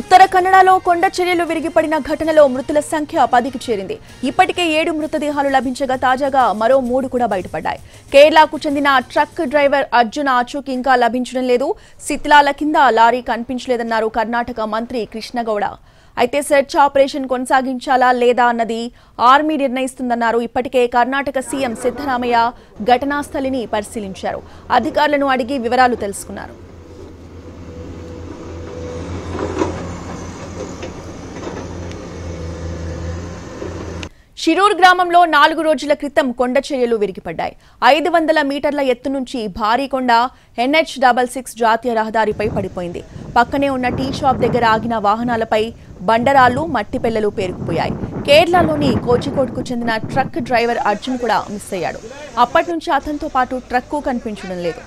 ఉత్తర కన్నడలో కొండ చర్యలు విరిగిపడిన ఘటనలో మృతుల సంఖ్య 10కి చేరింది. ఇప్పటికే 7 మృతదేహాలు లభించగా తాజాగా మరో 3 కూడా బయటపడ్డాయి. కేరళకు చెందిన ట్రక్ డ్రైవర్ అర్జున్ ఆచూకీ ఇంకా లభించడం లేదు. శిథిలాల కింద లారీ కనిపించలేదన్నారు కర్ణాటక మంత్రి కృష్ణగౌడ. అయితే సెర్చ్ ఆపరేషన్ కొనసాగించాలా లేదా అన్నది ఆర్మీ నిర్ణయిస్తుందన్నారు. ఇప్పటికే కర్ణాటక సీఎం సిద్ధరామయ్య ఘటనా స్థలిని పరిశీలించారు. అధికారులను అడిగి వివరాలు తెలుసుకున్నారు. షిరూర్ గ్రామంలో 4 రోజుల క్రితం కొండ చర్యలు విరిగిపడ్డాయి. 500 మీటర్ల ఎత్తు నుంచి భారీ కొండ NH66 జాతీయ రహదారిపై పడిపోయింది. పక్కనే ఉన్న టీ షాప్ దగ్గర ఆగిన వాహనాలపై బండరాళ్లు, మట్టి పెళ్లలు పేరుకుపోయాయి. కేరళలోని కోజికోడ్కు చెందిన ట్రక్ డ్రైవర్ అర్జున్ కూడా మిస్ అయ్యాడు. అప్పటి నుంచి అతనితో పాటు ట్రక్కు కనిపించడం లేదు.